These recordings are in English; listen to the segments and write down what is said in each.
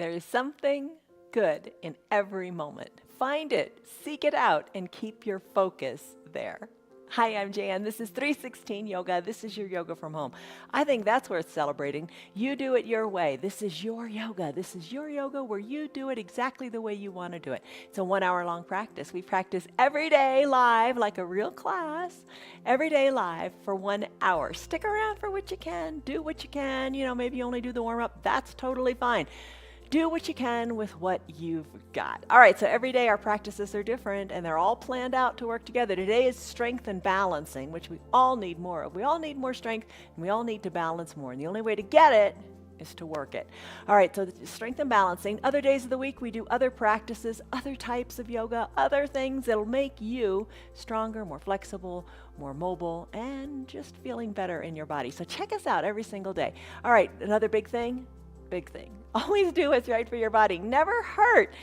There's something good in every moment. Find it, seek it out, and keep your focus there. Hi, I'm Jan. This is 316 Yoga. This is your yoga from home. I think that's worth celebrating. You do it your way. This is your yoga. This is your yoga where you do it exactly the way you want to do it. It's a 1 hour long practice. We practice every day live like a real class, every day live for 1 hour. Stick around for what you can. Do what you can. Maybe you only do the warm up. That's totally fine. Do what you can with what you've got. All right, so every day our practices are different and they're all planned out to work together. Today is strength and balancing, which we all need more of. We all need more strength and we all need to balance more. And the only way to get it is to work it. All right, so strength and balancing. Other days of the week, we do other practices, other types of yoga, other things that'll make you stronger, more flexible, more mobile, and just feeling better in your body. So check us out every single day. All right, another big thing. Always do what's right for your body. Never hurt.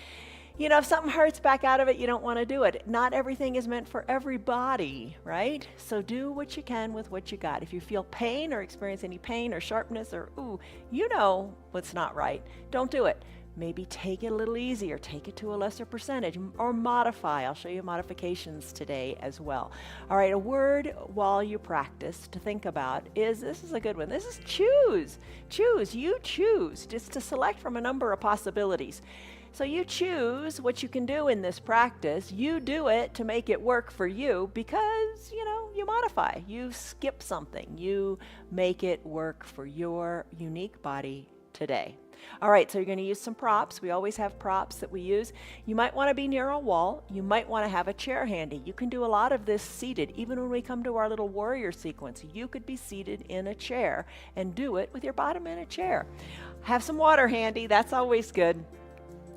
If something hurts, back out of it. You don't want to do it. Not everything is meant for everybody, right? So do what you can with what you got. If you feel pain or experience any pain or sharpness or you know what's not right, don't do it. Maybe take it a little easier, take it to a lesser percentage, or modify. I'll show you modifications today as well. All right, a word while you practice to think about is, this is a good one, this is choose. Choose, you choose, just to select from a number of possibilities. So you choose what you can do in this practice. You do it to make it work for you because, you modify. You skip something. You make it work for your unique body today. All right, so you're going to use some props. We always have props that we use. You might want to be near a wall. You might want to have a chair handy. You can do a lot of this seated. Even when we come to our little warrior sequence, you could be seated in a chair and do it with your bottom in a chair. Have some water handy. That's always good.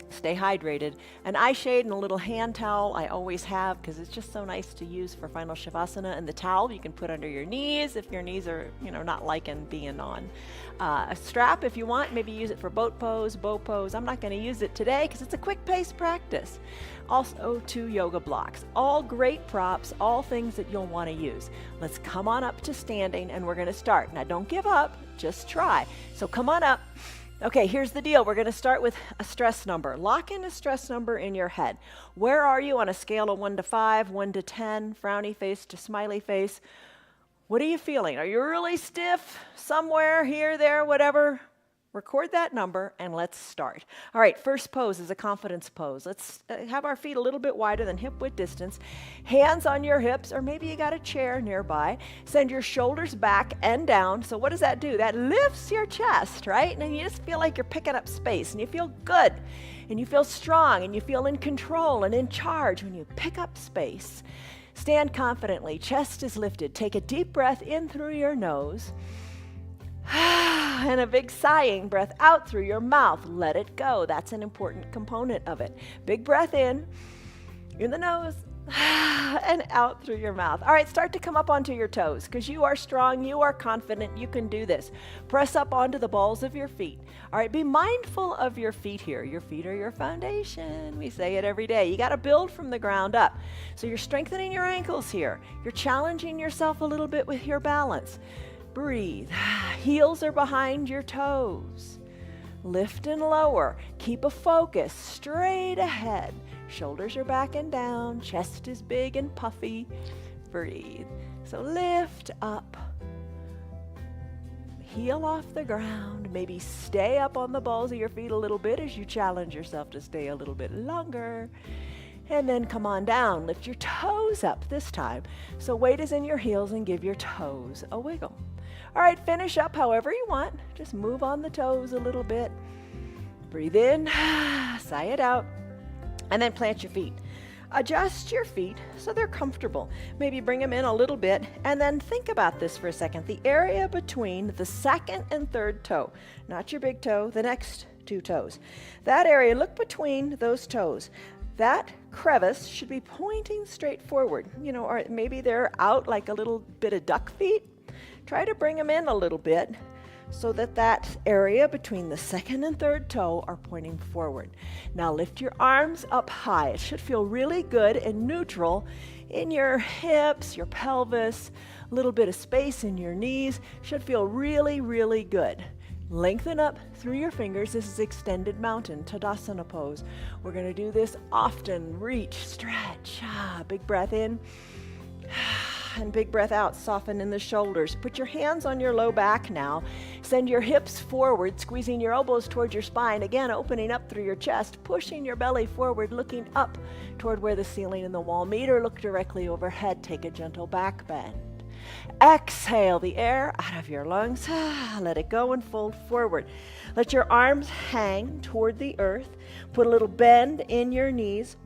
Stay hydrated. An eye shade and a little hand towel I always have because it's just so nice to use for final Shavasana. And the towel you can put under your knees if your knees are, not liking being on. A strap if you want, maybe use it for boat pose, bow pose. I'm not going to use it today because it's a quick pace practice. Also 2 yoga blocks. All great props, all things that you'll want to use. Let's come on up to standing and we're going to start. Now don't give up, just try. So come on up. Okay, here's the deal. We're going to start with a stress number. Lock in a stress number in your head. Where are you on a scale of 1 to 5, 1 to 10, frowny face to smiley face? What are you feeling? Are you really stiff somewhere, here, there, whatever? Record that number and let's start. All right, first pose is a confidence pose. Let's have our feet a little bit wider than hip width distance. Hands on your hips, or maybe you got a chair nearby. Send your shoulders back and down. So what does that do? That lifts your chest, right? And you just feel like you're picking up space and you feel good and you feel strong and you feel in control and in charge when you pick up space. Stand confidently, chest is lifted. Take a deep breath in through your nose. And a big sighing breath out through your mouth. Let it go. That's an important component of it. Big breath in the nose, and out through your mouth. All right, start to come up onto your toes because you are strong, you are confident, you can do this. Press up onto the balls of your feet. All right, be mindful of your feet here. Your feet are your foundation. We say it every day. You got to build from the ground up. So you're strengthening your ankles here. You're challenging yourself a little bit with your balance. Breathe. Heels are behind your toes. Lift and lower. Keep a focus straight ahead. Shoulders are back and down. Chest is big and puffy. Breathe. So lift up. Heel off the ground. Maybe stay up on the balls of your feet a little bit as you challenge yourself to stay a little bit longer. And then come on down. Lift your toes up this time. So weight is in your heels and give your toes a wiggle. All right, finish up however you want. Just move on the toes a little bit. Breathe in, sigh it out, and then plant your feet. Adjust your feet so they're comfortable. Maybe bring them in a little bit, and then think about this for a second. The area between the second and third toe, not your big toe, the next 2 toes. That area, look between those toes. That crevice should be pointing straight forward, or maybe they're out like a little bit of duck feet. Try to bring them in a little bit so that area between the second and third toe are pointing forward. Now lift your arms up high. It should feel really good and neutral in your hips, your pelvis, a little bit of space in your knees. Should feel really, really good. Lengthen up through your fingers. This is extended mountain, Tadasana pose. We're going to do this often. Reach, stretch. Big breath in. And big breath out, soften in the shoulders. Put your hands on your low back now. Send your hips forward, squeezing your elbows towards your spine. Again, opening up through your chest, pushing your belly forward, looking up toward where the ceiling and the wall meet, or look directly overhead. Take a gentle back bend. Exhale the air out of your lungs. Let it go and fold forward. Let your arms hang toward the earth. Put a little bend in your knees.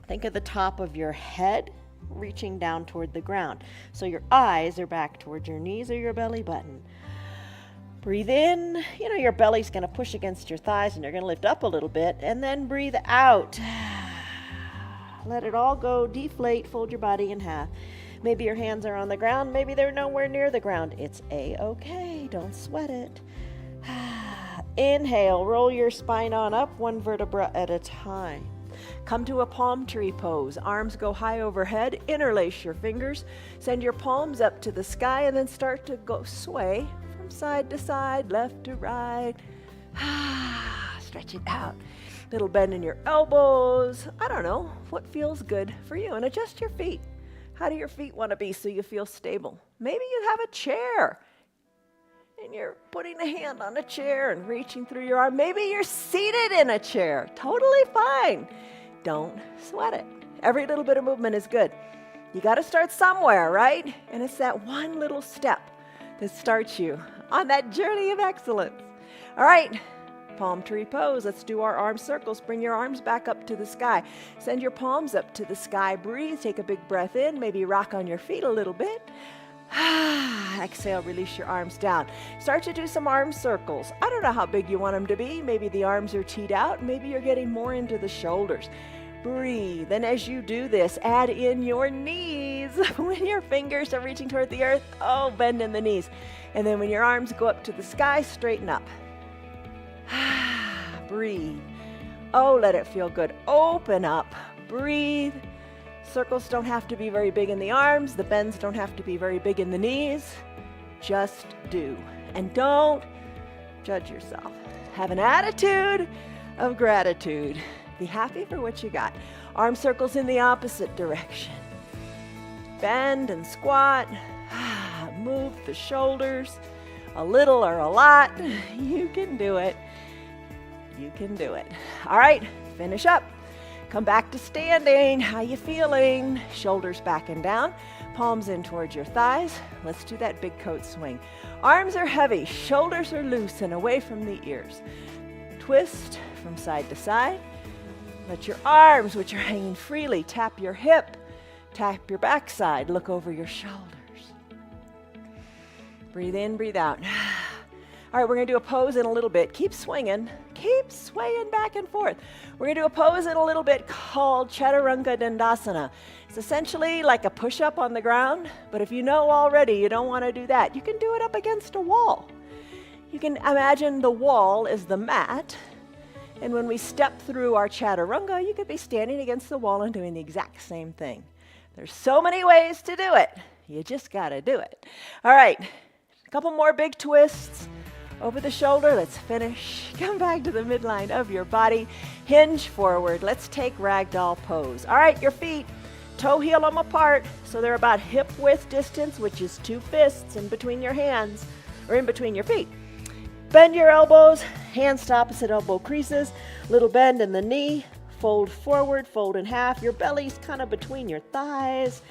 Think of the top of your head reaching down toward the ground. So your eyes are back toward your knees or your belly button. Breathe in. Your belly's going to push against your thighs and you're going to lift up a little bit. And then breathe out. Let it all go. Deflate. Fold your body in half. Maybe your hands are on the ground. Maybe they're nowhere near the ground. It's A-okay. Don't sweat it. Inhale. Roll your spine on up, one vertebra at a time. Come to a palm tree pose. Arms go high overhead. Interlace your fingers. Send your palms up to the sky and then start to go sway from side to side, left to right. Stretch it out. Little bend in your elbows. I don't know what feels good for you. And adjust your feet. How do your feet want to be so you feel stable? Maybe you have a chair and you're putting a hand on a chair and reaching through your arm. Maybe you're seated in a chair. Totally fine. Don't sweat it. Every little bit of movement is good. You got to start somewhere, right? And it's that one little step that starts you on that journey of excellence. All right. Palm tree pose. Let's do our arm circles. Bring your arms back up to the sky. Send your palms up to the sky. Breathe. Take a big breath in. Maybe rock on your feet a little bit. Exhale, release your arms down. Start to do some arm circles. I don't know how big you want them to be. Maybe the arms are teed out. Maybe you're getting more into the shoulders. Breathe. And as you do this, add in your knees. When your fingers are reaching toward the earth, bend in the knees. And then when your arms go up to the sky, straighten up. Breathe. Let it feel good. Open up. Breathe. Circles don't have to be very big in the arms. The bends don't have to be very big in the knees. Just do. And don't judge yourself. Have an attitude of gratitude. Be happy for what you got. Arm circles in the opposite direction. Bend and squat. Move the shoulders. A little or a lot. You can do it. You can do it. All right, finish up. Come back to standing. How you feeling? Shoulders back and down. Palms in towards your thighs. Let's do that big coat swing. Arms are heavy. Shoulders are loose and away from the ears. Twist from side to side. Let your arms, which are hanging freely, tap your hip. Tap your backside. Look over your shoulders. Breathe in, breathe out. All right, we're going to do a pose in a little bit. Keep swinging. Keep swaying back and forth. We're going to do a pose in a little bit called Chaturanga Dandasana. It's essentially like a push-up on the ground, but if you know already you don't want to do that, you can do it up against a wall. You can imagine the wall is the mat, and when we step through our Chaturanga, you could be standing against the wall and doing the exact same thing. There's so many ways to do it. You just got to do it. All right, a couple more big twists. Over the shoulder, let's finish. Come back to the midline of your body. Hinge forward. Let's take ragdoll pose. All right, your feet, toe heel them apart so they're about hip width distance, which is 2 fists in between your hands or in between your feet. Bend your elbows, hands to opposite elbow creases, little bend in the knee, fold forward, fold in half. Your belly's kind of between your thighs.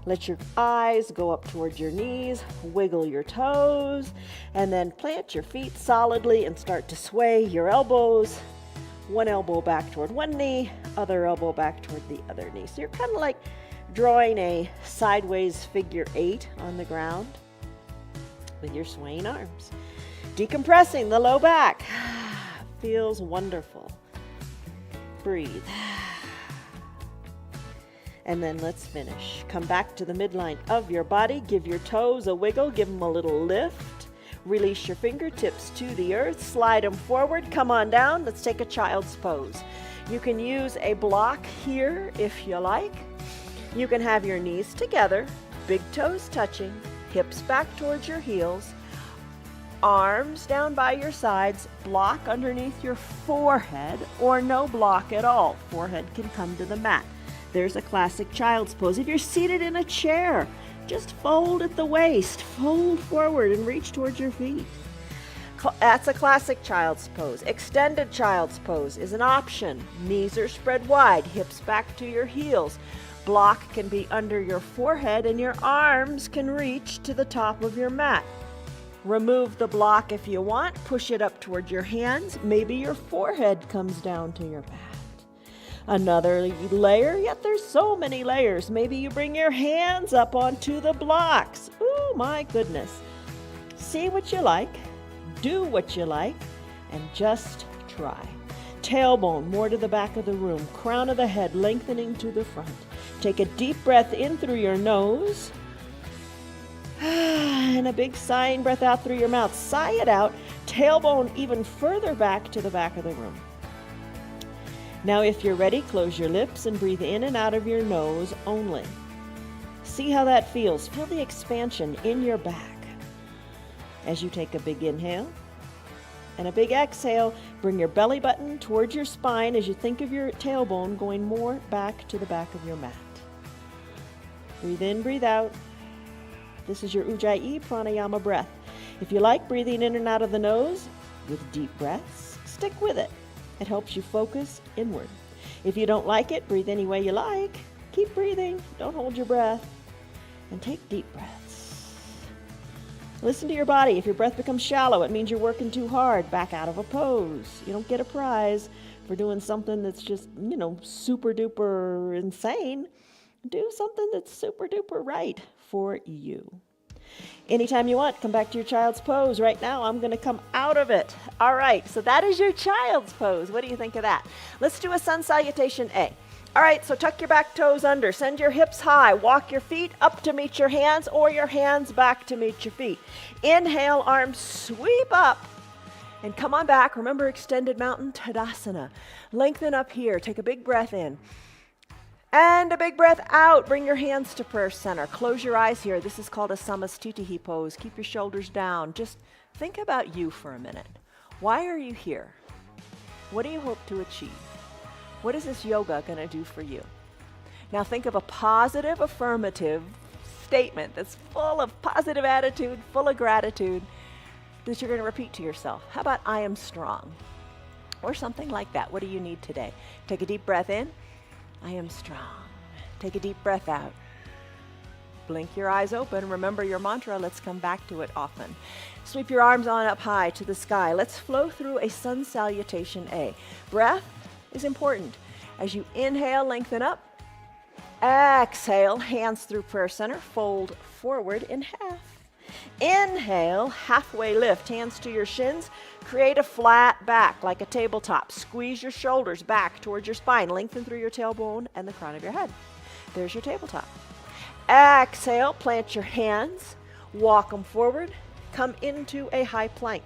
Let your eyes go up towards your knees, wiggle your toes, and then plant your feet solidly and start to sway your elbows. One elbow back toward one knee, other elbow back toward the other knee. So you're kind of like drawing a sideways figure 8 on the ground with your swaying arms. Decompressing the low back. Feels wonderful. Breathe. And then let's finish. Come back to the midline of your body. Give your toes a wiggle. Give them a little lift. Release your fingertips to the earth. Slide them forward. Come on down. Let's take a child's pose. You can use a block here if you like. You can have your knees together, big toes touching, hips back towards your heels. Arms down by your sides, block underneath your forehead, or no block at all. Forehead can come to the mat. There's a classic child's pose. If you're seated in a chair, just fold at the waist, fold forward and reach towards your feet. That's a classic child's pose. Extended child's pose is an option. Knees are spread wide, hips back to your heels. Block can be under your forehead and your arms can reach to the top of your mat. Remove the block if you want. Push it up towards your hands. Maybe your forehead comes down to your mat. Another layer, yet there's so many layers. Maybe you bring your hands up onto the blocks. Oh my goodness. See what you like, do what you like, and just try. Tailbone more to the back of the room. Crown of the head lengthening to the front. Take a deep breath in through your nose. And a big sighing breath out through your mouth. Sigh it out. Tailbone even further back to the back of the room. Now, if you're ready, close your lips and breathe in and out of your nose only. See how that feels. Feel the expansion in your back. As you take a big inhale and a big exhale, bring your belly button towards your spine as you think of your tailbone going more back to the back of your mat. Breathe in, breathe out. This is your Ujjayi Pranayama breath. If you like breathing in and out of the nose with deep breaths, stick with it. It helps you focus inward. If you don't like it, breathe any way you like. Keep breathing. Don't hold your breath. And take deep breaths. Listen to your body. If your breath becomes shallow, it means you're working too hard. Back out of a pose. You don't get a prize for doing something that's just, super duper insane. Do something that's super duper right for you. Anytime you want, come back to your child's pose. Right now, I'm going to come out of it. All right, so that is your child's pose. What do you think of that? Let's do a sun salutation A. All right, so tuck your back toes under. Send your hips high. Walk your feet up to meet your hands or your hands back to meet your feet. Inhale, arms sweep up. And come on back. Remember, extended mountain Tadasana. Lengthen up here. Take a big breath in. And a big breath out. Bring your hands to prayer center. Close your eyes here. This is called a Samastitihi pose. Keep your shoulders down. Just think about you for a minute. Why are you here? What do you hope to achieve? What is this yoga going to do for you? Now think of a positive, affirmative statement that's full of positive attitude, full of gratitude, that you're going to repeat to yourself. How about I am strong? Or something like that. What do you need today? Take a deep breath in. I am strong. Take a deep breath out. Blink your eyes open. Remember your mantra. Let's come back to it often. Sweep your arms on up high to the sky. Let's flow through a sun salutation A. Breath is important. As you inhale, lengthen up. Exhale, hands through prayer center. Fold forward in half. Inhale, halfway lift, hands to your shins. Create a flat back like a tabletop. Squeeze your shoulders back towards your spine. Lengthen through your tailbone and the crown of your head. There's your tabletop. Exhale, plant your hands. Walk them forward. Come into a high plank.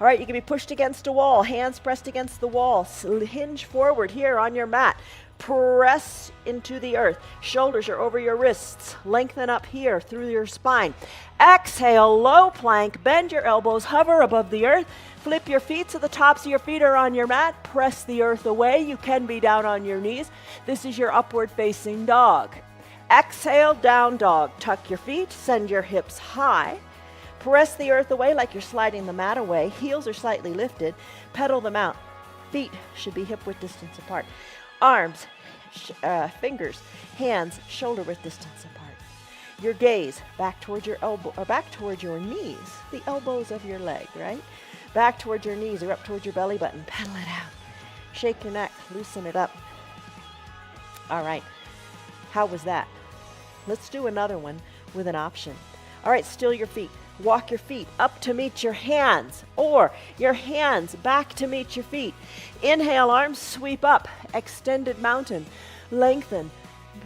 All right, you can be pushed against a wall. Hands pressed against the wall. Hinge forward here on your mat. Press into the earth. Shoulders are over your wrists. Lengthen up here through your spine. Exhale, low plank. Bend your elbows. Hover above the earth. Flip your feet so the tops of your feet are on your mat. Press the earth away. You can be down on your knees. This is your upward facing dog. Exhale, down dog. Tuck your feet. Send your hips high. Press the earth away like you're sliding the mat away. Heels are slightly lifted. Pedal them out. Feet should be hip-width distance apart. Arms, fingers, hands, shoulder-width distance apart. Your gaze back towards your elbow, or back towards your knees, the elbows of your leg, right? Back towards your knees or up towards your belly button. Pedal it out. Shake your neck. Loosen it up. All right. How was that? Let's do another one with an option. All right, still your feet. Walk your feet up to meet your hands or your hands back to meet your feet. Inhale, arms sweep up, extended mountain, lengthen.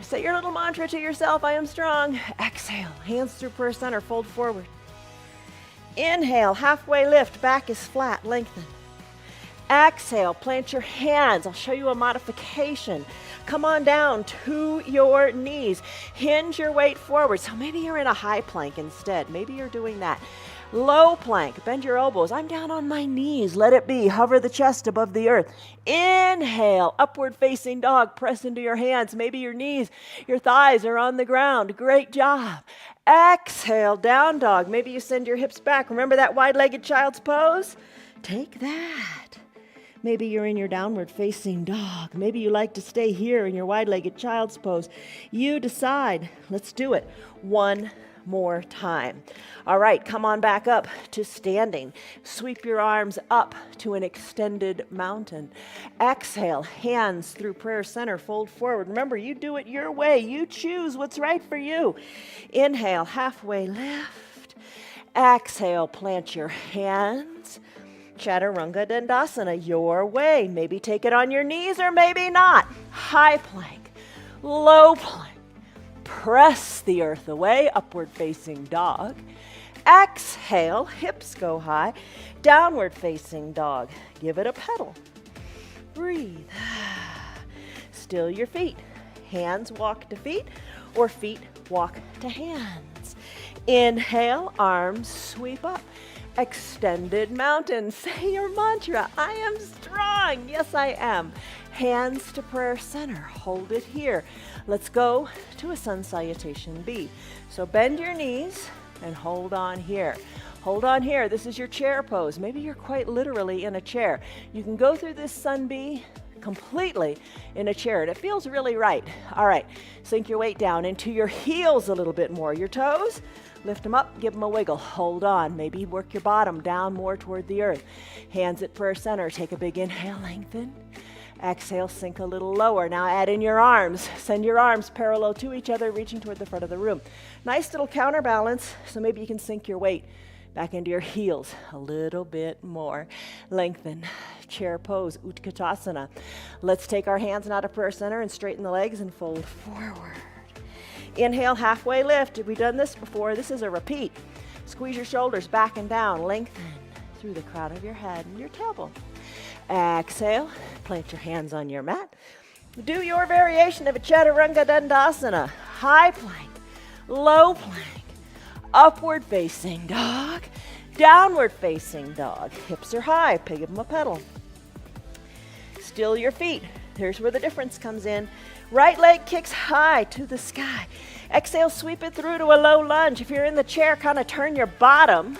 Say your little mantra to yourself, I am strong. Exhale, hands through prayer center, fold forward. Inhale, halfway lift, back is flat, lengthen. Exhale, plant your hands. I'll show you a modification. Come on down to your knees. Hinge your weight forward. So maybe you're in a high plank instead. Maybe you're doing that. Low plank, bend your elbows. I'm down on my knees. Let it be. Hover the chest above the earth. Inhale, upward facing dog. Press into your hands. Maybe your knees, your thighs are on the ground. Great job. Exhale, down dog. Maybe you send your hips back. Remember that wide-legged child's pose? Take that. Maybe you're in your downward facing dog. Maybe you like to stay here in your wide-legged child's pose. You decide. Let's do it one more time. All right, come on back up to standing. Sweep your arms up to an extended mountain. Exhale, hands through prayer center, fold forward. Remember, you do it your way. You choose what's right for you. Inhale, halfway lift. Exhale, plant your hands. Chaturanga Dandasana, your way. Maybe take it on your knees or maybe not. High plank, low plank. Press the earth away, upward facing dog. Exhale, hips go high, downward facing dog. Give it a pedal. Breathe. Still your feet. Hands walk to feet or feet walk to hands. Inhale, arms sweep up. Extended mountain. Say your mantra. I am strong. Yes, I am. Hands to prayer center. Hold it here. Let's go to a sun salutation B. So bend your knees and hold on here. Hold on here. This is your chair pose. Maybe you're quite literally in a chair. You can go through this sun B completely in a chair, and it feels really right. All right, sink your weight down into your heels a little bit more. Your toes, lift them up, give them a wiggle. Hold on. Maybe work your bottom down more toward the earth. Hands at prayer center. Take a big inhale, lengthen. Exhale, sink a little lower. Now add in your arms. Send your arms parallel to each other, reaching toward the front of the room. Nice little counterbalance, so maybe you can sink your weight back into your heels a little bit more. Lengthen. Chair pose, Utkatasana. Let's take our hands now to prayer center and straighten the legs and fold forward. Inhale, halfway lift. Have we done this before? This is a repeat. Squeeze your shoulders back and down. Lengthen through the crown of your head and your tailbone. Exhale, plant your hands on your mat. Do your variation of a Chaturanga Dandasana. High plank, low plank, upward facing dog, downward facing dog. Hips are high, give them a pedal. Still your feet. Here's where the difference comes in. Right leg kicks high to the sky. Exhale, sweep it through to a low lunge. If you're in the chair, kind of turn your bottom.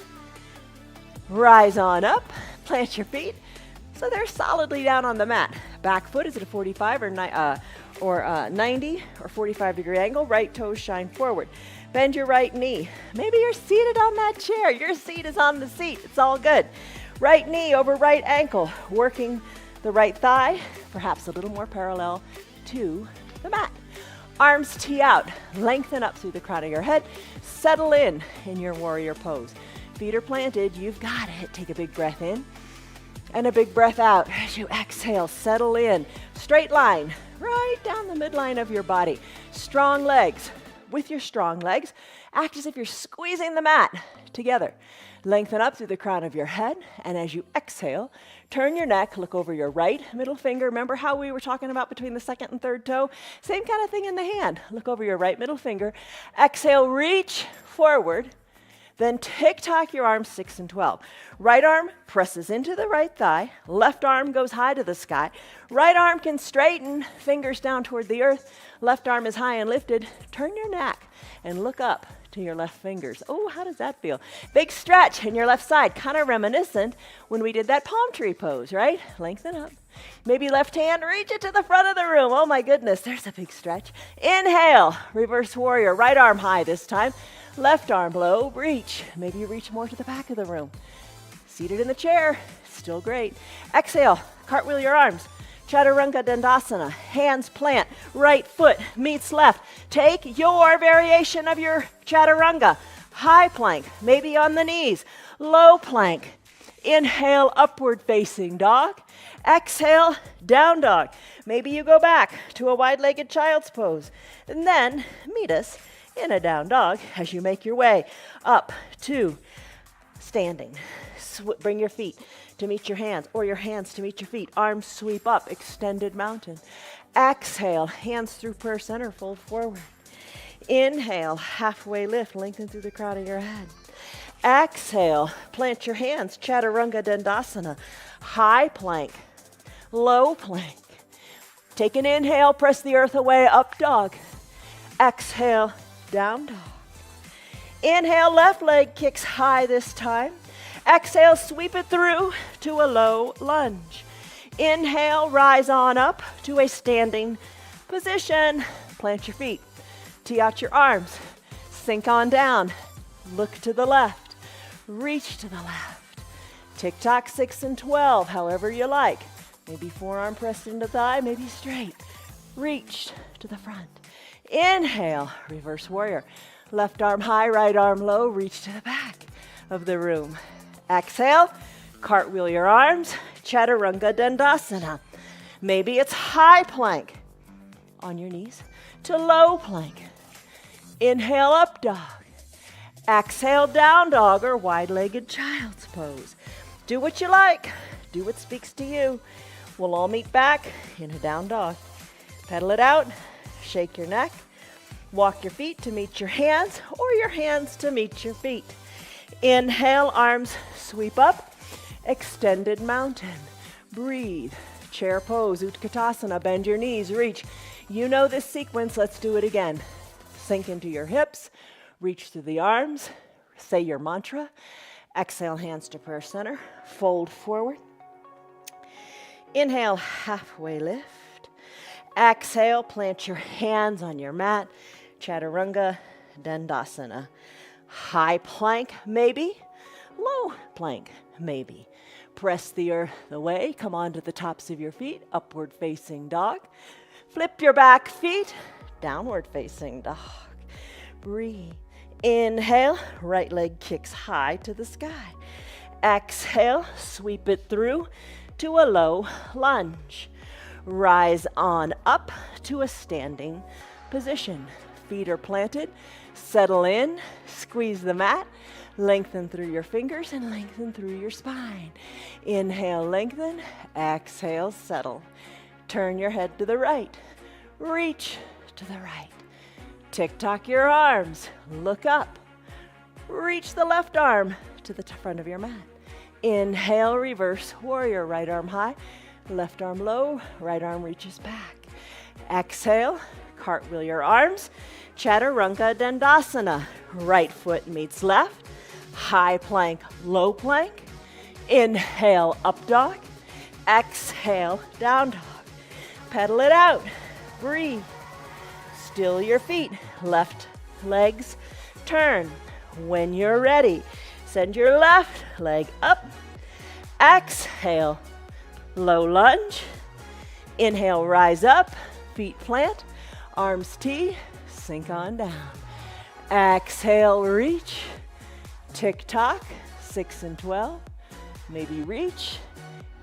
Rise on up, plant your feet. So they're solidly down on the mat. Back foot is at a 45 or 90 or 45-degree angle. Right toes shine forward. Bend your right knee. Maybe you're seated on that chair. Your seat is on the seat. It's all good. Right knee over right ankle. Working the right thigh, perhaps a little more parallel to the mat. Arms tee out. Lengthen up through the crown of your head. Settle in your warrior pose. Feet are planted. You've got it. Take a big breath in. And a big breath out as you exhale, settle in. Straight line, right down the midline of your body. Strong legs. With your strong legs, act as if you're squeezing the mat together. Lengthen up through the crown of your head, and as you exhale, turn your neck, look over your right middle finger. Remember how we were talking about between the second and third toe? Same kind of thing in the hand. Look over your right middle finger. Exhale, reach forward. Then tick-tock your arms 6 and 12. Right arm presses into the right thigh. Left arm goes high to the sky. Right arm can straighten, fingers down toward the earth. Left arm is high and lifted. Turn your neck and look up to your left fingers. Oh, how does that feel? Big stretch in your left side, kind of reminiscent when we did that palm tree pose, right? Lengthen up. Maybe left hand, reach it to the front of the room. Oh my goodness, there's a big stretch. Inhale, reverse warrior. Right arm high this time. Left arm low, reach. Maybe you reach more to the back of the room. Seated in the chair, still great. Exhale, cartwheel your arms. Chaturanga Dandasana, hands plant, right foot meets left. Take your variation of your Chaturanga. High plank, maybe on the knees. Low plank. Inhale, upward facing dog. Exhale, down dog. Maybe you go back to a wide-legged child's pose. And then meet us in a down dog as you make your way up to standing. Bring your feet to meet your hands, or your hands to meet your feet. Arms sweep up, extended mountain. Exhale, hands through prayer center, fold forward. Inhale, halfway lift, lengthen through the crown of your head. Exhale, plant your hands, Chaturanga Dandasana. High plank, low plank. Take an inhale, press the earth away, up dog. Exhale, down dog. Inhale, left leg kicks high this time. Exhale, sweep it through to a low lunge. Inhale, rise on up to a standing position. Plant your feet, tee out your arms, sink on down, look to the left, reach to the left. Tick-tock 6 and 12, however you like. Maybe forearm pressed into thigh, maybe straight. Reach to the front. Inhale, reverse warrior. Left arm high, right arm low, reach to the back of the room. Exhale, cartwheel your arms, Chaturanga Dandasana. Maybe it's high plank on your knees to low plank. Inhale, up dog. Exhale, down dog or wide-legged child's pose. Do what you like. Do what speaks to you. We'll all meet back in a down dog. Pedal it out, shake your neck. Walk your feet to meet your hands or your hands to meet your feet. Inhale, arms sweep up, extended mountain. Breathe, chair pose, Utkatasana, bend your knees, reach. You know this sequence, let's do it again. Sink into your hips, reach through the arms, say your mantra. Exhale, hands to prayer center, fold forward. Inhale, halfway lift. Exhale, plant your hands on your mat. Chaturanga Dandasana. High plank, maybe. Low plank, maybe. Press the earth away. Come onto the tops of your feet. Upward facing dog. Flip your back feet. Downward facing dog. Breathe. Inhale, right leg kicks high to the sky. Exhale, sweep it through to a low lunge. Rise on up to a standing position. Feet are planted. Settle in, squeeze the mat, lengthen through your fingers and lengthen through your spine. Inhale, lengthen. Exhale, settle. Turn your head to the right. Reach to the right. Tick-tock your arms. Look up. Reach the left arm to the front of your mat. Inhale, reverse warrior. Right arm high, left arm low, right arm reaches back. Exhale, cartwheel your arms. Chaturanga Dandasana. Right foot meets left. High plank, low plank. Inhale, up dog. Exhale, down dog. Pedal it out. Breathe. Still your feet. Left legs turn. When you're ready, send your left leg up. Exhale, low lunge. Inhale, rise up. Feet plant. Arms tee. Sink on down. Exhale, reach. Tick-tock, 6 and 12. Maybe reach.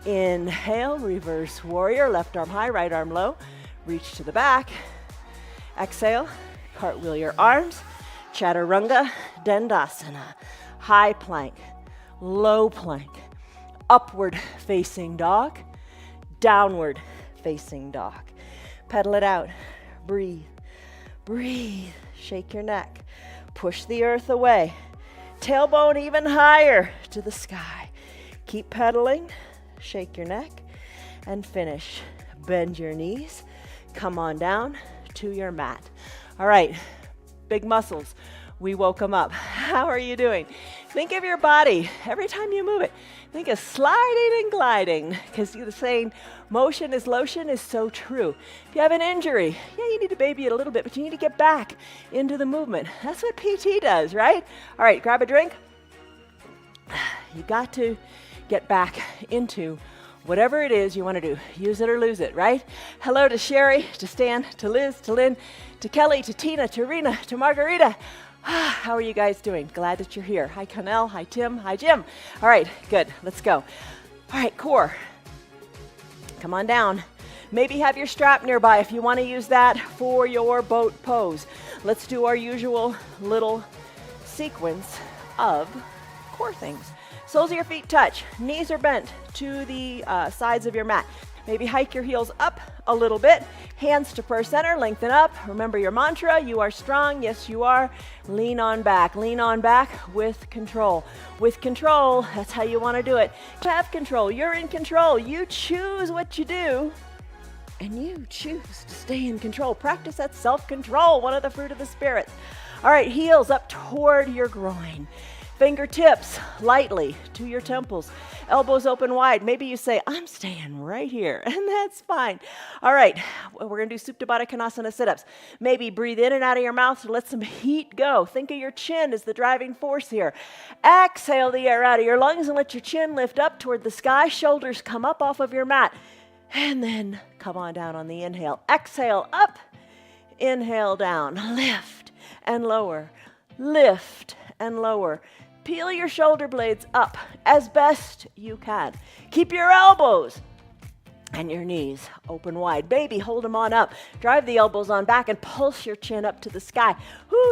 Inhale, reverse warrior. Left arm high, right arm low. Reach to the back. Exhale, cartwheel your arms. Chaturanga Dandasana. High plank, low plank. Upward facing dog. Downward facing dog. Pedal it out. Breathe. Breathe. Shake your neck. Push the earth away. Tailbone even higher to the sky. Keep pedaling. Shake your neck and finish. Bend your knees. Come on down to your mat. All right, big muscles. We woke them up. How are you doing? Think of your body every time you move it. Think of sliding and gliding, because the saying, motion is lotion, is so true. If you have an injury, yeah, you need to baby it a little bit, but you need to get back into the movement. That's what PT does, right? All right, grab a drink. You got to get back into whatever it is you want to do. Use it or lose it, right? Hello to Sherry, to Stan, to Liz, to Lynn, to Kelly, to Tina, to Rena, to Margarita. How are you guys doing? Glad that you're here. Hi, Connell. Hi, Tim. Hi, Jim. All right, good. Let's go. All right, core. Come on down. Maybe have your strap nearby if you want to use that for your boat pose. Let's do our usual little sequence of core things. Soles of your feet touch. Knees are bent to the sides of your mat. Maybe hike your heels up a little bit. Hands to prayer center, lengthen up. Remember your mantra, you are strong. Yes, you are. Lean on back with control. With control, that's how you want to do it. Have control, you're in control. You choose what you do, and you choose to stay in control. Practice that self-control, one of the fruit of the Spirit. All right, heels up toward your groin. Fingertips lightly to your temples. Elbows open wide. Maybe you say, I'm staying right here, and that's fine. All right, we're going to do Supta Baddha Konasana sit-ups. Maybe breathe in and out of your mouth to let some heat go. Think of your chin as the driving force here. Exhale the air out of your lungs and let your chin lift up toward the sky. Shoulders come up off of your mat. And then come on down on the inhale. Exhale up, inhale down. Lift and lower, lift and lower. Peel your shoulder blades up as best you can. Keep your elbows and your knees open wide. Baby, hold them on up. Drive the elbows on back and pulse your chin up to the sky.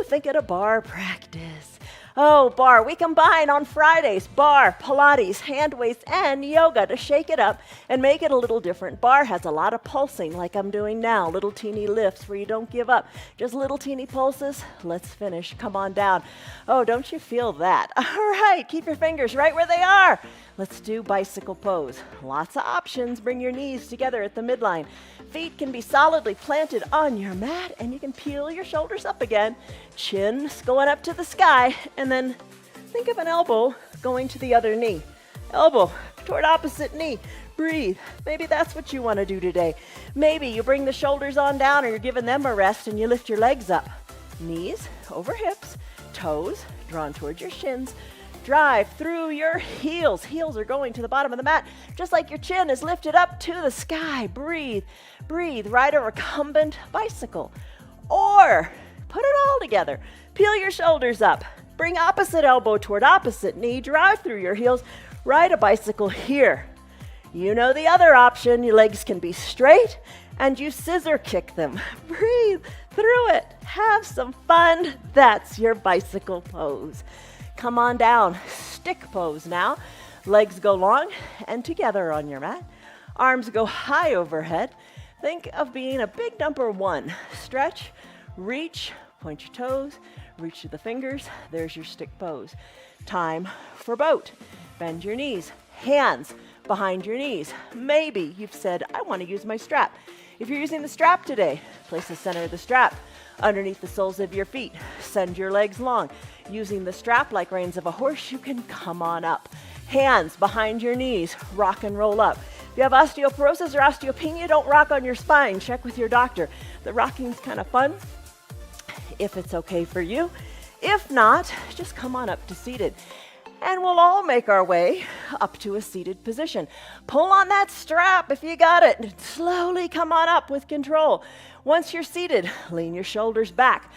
Think of a bar practice. Oh, bar. We combine on Fridays, bar, Pilates, hand weights, and yoga to shake it up and make it a little different. Bar has a lot of pulsing like I'm doing now, little teeny lifts where you don't give up. Just little teeny pulses. Let's finish. Come on down. Oh, don't you feel that? All right, keep your fingers right where they are. Let's do bicycle pose. Lots of options. Bring your knees together at the midline. Feet can be solidly planted on your mat, and you can peel your shoulders up again. Chin's going up to the sky, and then think of an elbow going to the other knee. Elbow toward opposite knee. Breathe. Maybe that's what you want to do today. Maybe you bring the shoulders on down, or you're giving them a rest, and you lift your legs up. Knees over hips, toes drawn towards your shins. Drive through your heels. Heels are going to the bottom of the mat, just like your chin is lifted up to the sky. Breathe, breathe. Ride a recumbent bicycle. Or put it all together. Peel your shoulders up. Bring opposite elbow toward opposite knee. Drive through your heels. Ride a bicycle here. You know the other option. Your legs can be straight, and you scissor kick them. Breathe through it. Have some fun. That's your bicycle pose. Come on down, stick pose now. Legs go long and together on your mat. Arms go high overhead. Think of being a big number one. Stretch, reach, point your toes, reach to the fingers. There's your stick pose. Time for boat. Bend your knees, hands behind your knees. Maybe you've said, I want to use my strap. If you're using the strap today, place the center of the strap underneath the soles of your feet. Send your legs long. Using the strap like reins of a horse, you can come on up. Hands behind your knees, rock and roll up. If you have osteoporosis or osteopenia, don't rock on your spine. Check with your doctor. The rocking's kind of fun, if it's okay for you. If not, just come on up to seated. And we'll all make our way up to a seated position. Pull on that strap if you got it. And slowly come on up with control. Once you're seated, lean your shoulders back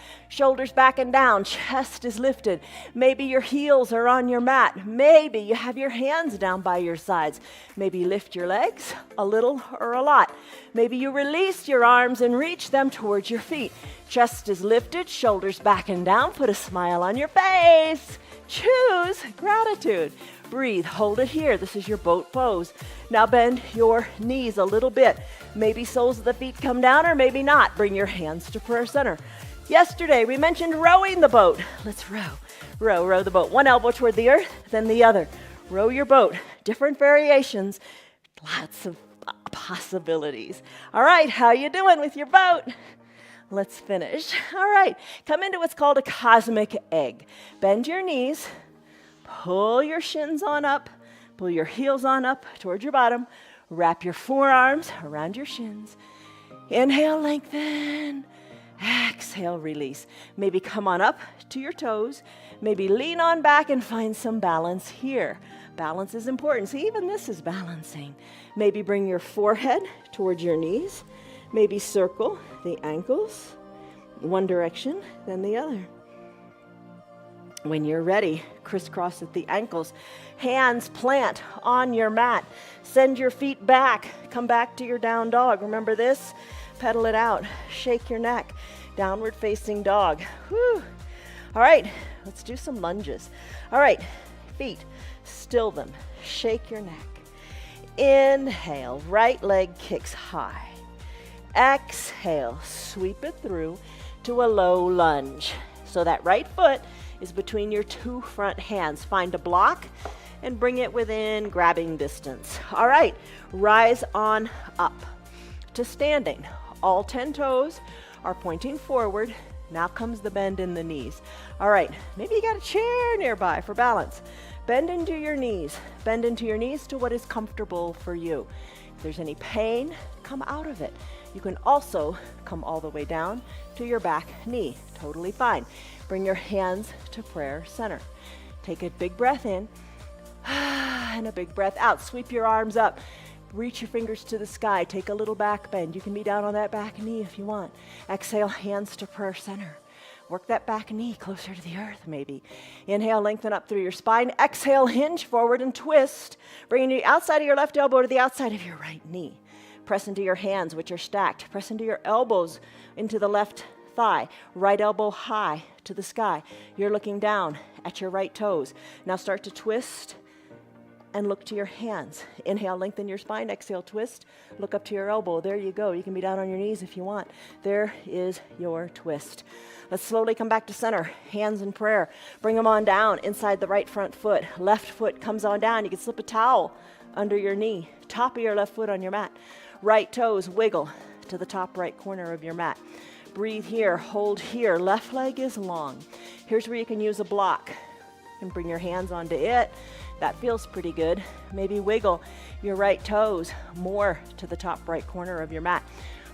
and down, chest is lifted. Maybe your heels are on your mat. Maybe you have your hands down by your sides. Maybe lift your legs a little or a lot. Maybe you release your arms and reach them towards your feet. Chest is lifted, shoulders back and down. Put a smile on your face. Choose gratitude. Breathe, hold it here. This is your boat pose. Now bend your knees a little bit. Maybe soles of the feet come down or maybe not. Bring your hands to prayer center. Yesterday we mentioned rowing the boat. Let's row. Row the boat. One elbow toward the earth, then the other. Row your boat. Different variations. Lots of possibilities. All right, how you doing with your boat? Let's finish. All right, come into what's called a cosmic egg. Bend your knees, pull your shins on up, pull your heels on up toward your bottom, wrap your forearms around your shins. Inhale, lengthen. Exhale, release. Maybe come on up to your toes. Maybe lean on back and find some balance here. Balance is important. See, even this is balancing. Maybe bring your forehead towards your knees. Maybe circle the ankles, one direction, then the other. When you're ready, crisscross at the ankles. Hands plant on your mat. Send your feet back. Come back to your down dog. Remember this? Pedal it out. Shake your neck. Downward facing dog. Whew. All right, let's do some lunges. All right, feet, still them. Shake your neck. Inhale, right leg kicks high. Exhale, sweep it through to a low lunge. So that right foot is between your two front hands. Find a block and bring it within grabbing distance. All right, rise on up to standing. All 10 toes are pointing forward. Now comes the bend in the knees. All right, maybe you got a chair nearby for balance. Bend into your knees. Bend into your knees to what is comfortable for you. If there's any pain, come out of it. You can also come all the way down to your back knee. Totally fine. Bring your hands to prayer center. Take a big breath in and a big breath out. Sweep your arms up. Reach your fingers to the sky. Take a little back bend. You can be down on that back knee if you want. Exhale, hands to prayer center. Work that back knee closer to the earth, maybe. Inhale, lengthen up through your spine. Exhale, hinge forward and twist. Bringing the outside of your left elbow to the outside of your right knee. Press into your hands, which are stacked. Press into your elbows into the left thigh. Right elbow high to the sky. You're looking down at your right toes. Now start to twist and look to your hands. Inhale, lengthen your spine. Exhale, twist. Look up to your elbow. There you go. You can be down on your knees if you want. There is your twist. Let's slowly come back to center. Hands in prayer. Bring them on down inside the right front foot. Left foot comes on down. You can slip a towel under your knee. Top of your left foot on your mat. Right toes wiggle to the top right corner of your mat. Breathe here. Hold here. Left leg is long. Here's where you can use a block. And bring your hands onto it. That feels pretty good. Maybe wiggle your right toes more to the top right corner of your mat.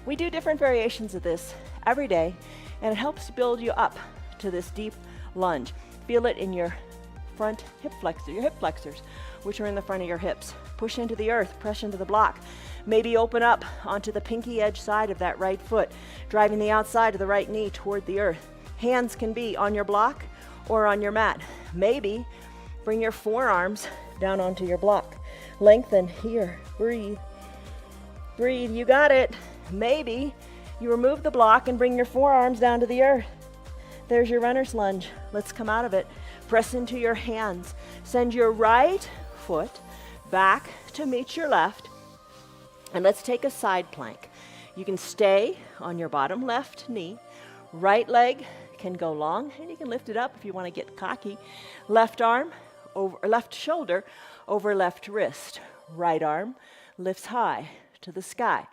We do different variations of this every day, and it helps build you up to this deep lunge. Feel it in your front hip flexors, which are in the front of your hips. Push into the earth, press into the block. Maybe open up onto the pinky edge side of that right foot, driving the outside of the right knee toward the earth. Hands can be on your block or on your mat. Maybe bring your forearms down onto your block. Lengthen here. Breathe. Breathe. You got it. Maybe you remove the block and bring your forearms down to the earth. There's your runner's lunge. Let's come out of it. Press into your hands. Send your right foot back to meet your left. And let's take a side plank. You can stay on your bottom left knee. Right leg can go long, and you can lift it up if you want to get cocky. Left arm over left shoulder over left wrist. Right arm lifts high to the sky.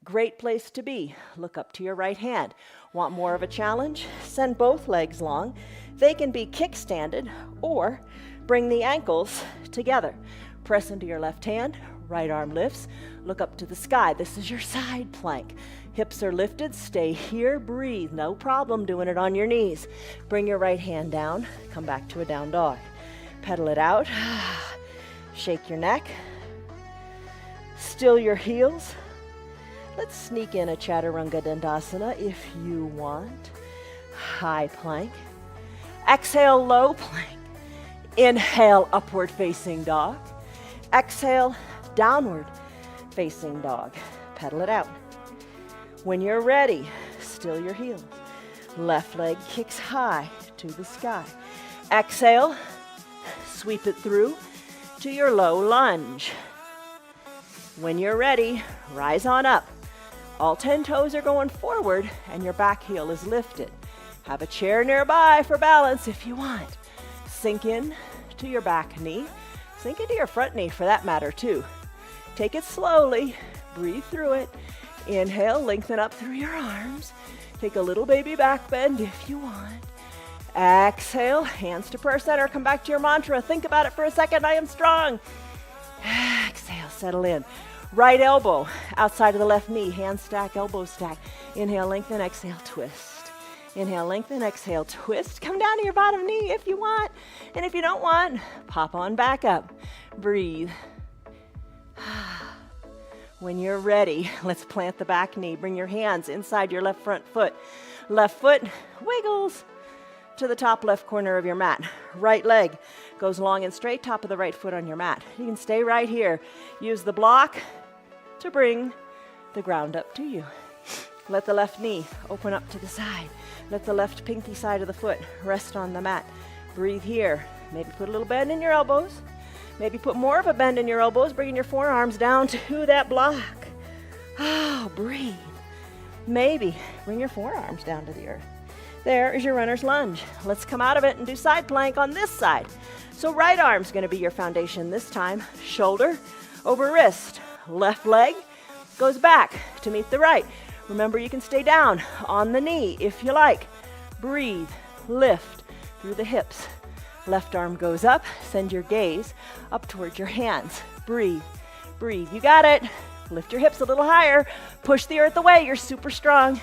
Great place to be. Look up to your right hand. Want more of a challenge? Send both legs long. They can be kickstanded or bring the ankles together. Press into your left hand. Right arm lifts. Look up to the sky. This is your side plank. Hips are lifted. Stay here. Breathe. No problem doing it on your knees. Bring your right hand down. Come back to a down dog. Pedal it out. Shake your neck. Still your heels. Let's sneak in a Chaturanga Dandasana if you want. High plank. Exhale, low plank. Inhale, upward facing dog. Exhale, downward facing dog. Pedal it out. When you're ready, still your heels. Left leg kicks high to the sky. Exhale, sweep it through to your low lunge. When you're ready, rise on up. All 10 toes are going forward and your back heel is lifted. Have a chair nearby for balance if you want. Sink in to your back knee. Sink into your front knee for that matter too. Take it slowly. Breathe through it. Inhale, lengthen up through your arms. Take a little baby back bend if you want. Exhale, hands to prayer center. Come back to your mantra. Think about it for a second. I am strong. Exhale, settle in. Right elbow outside of the left knee. Hand stack, elbow stack. Inhale, lengthen, exhale, twist. Inhale, lengthen, exhale, twist. Come down to your bottom knee if you want. And if you don't want, pop on back up. Breathe. When you're ready, let's plant the back knee. Bring your hands inside your left front foot. Left foot wiggles to the top left corner of your mat. Right leg goes long and straight, top of the right foot on your mat. You can stay right here. Use the block to bring the ground up to you. Let the left knee open up to the side. Let the left pinky side of the foot rest on the mat. Breathe here. Maybe put a little bend in your elbows. Maybe put more of a bend in your elbows, bringing your forearms down to that block. Oh, breathe. Maybe bring your forearms down to the earth. There is your runner's lunge. Let's come out of it and do side plank on this side. So right arm's going to be your foundation this time. Shoulder over wrist. Left leg goes back to meet the right. Remember, you can stay down on the knee if you like. Breathe, lift through the hips. Left arm goes up. Send your gaze up towards your hands. Breathe, breathe. You got it. Lift your hips a little higher. Push the earth away. You're super strong.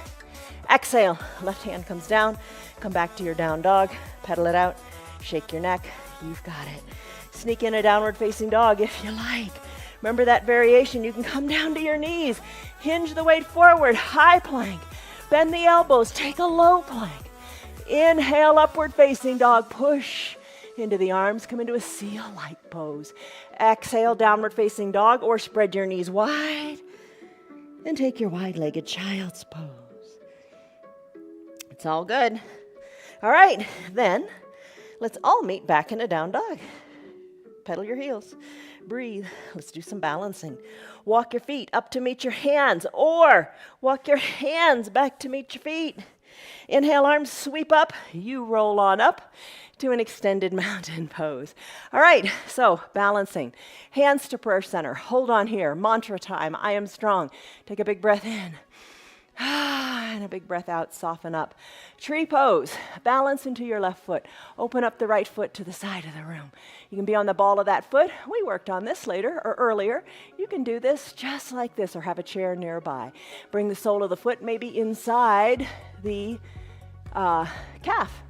Exhale. Left hand comes down. Come back to your down dog. Pedal it out. Shake your neck. You've got it. Sneak in a downward facing dog if you like. Remember that variation. You can come down to your knees. Hinge the weight forward. High plank. Bend the elbows. Take a low plank. Inhale, upward facing dog. Push into the arms. Come into a seal-like pose. Exhale, downward facing dog, or spread your knees wide and take your wide-legged child's pose. It's all good. All right, then let's all meet back in a down dog. Pedal your heels. Breathe. Let's do some balancing. Walk your feet up to meet your hands, or walk your hands back to meet your feet. Inhale, arms sweep up. You roll on up to an extended mountain pose. All right, so balancing. Hands to prayer center. Hold on here. Mantra time. I am strong. Take a big breath in. And a big breath out. Soften up. Tree pose. Balance into your left foot. Open up the right foot to the side of the room. You can be on the ball of that foot. We worked on this later or earlier. You can do this just like this or have a chair nearby. Bring the sole of the foot maybe inside the calf.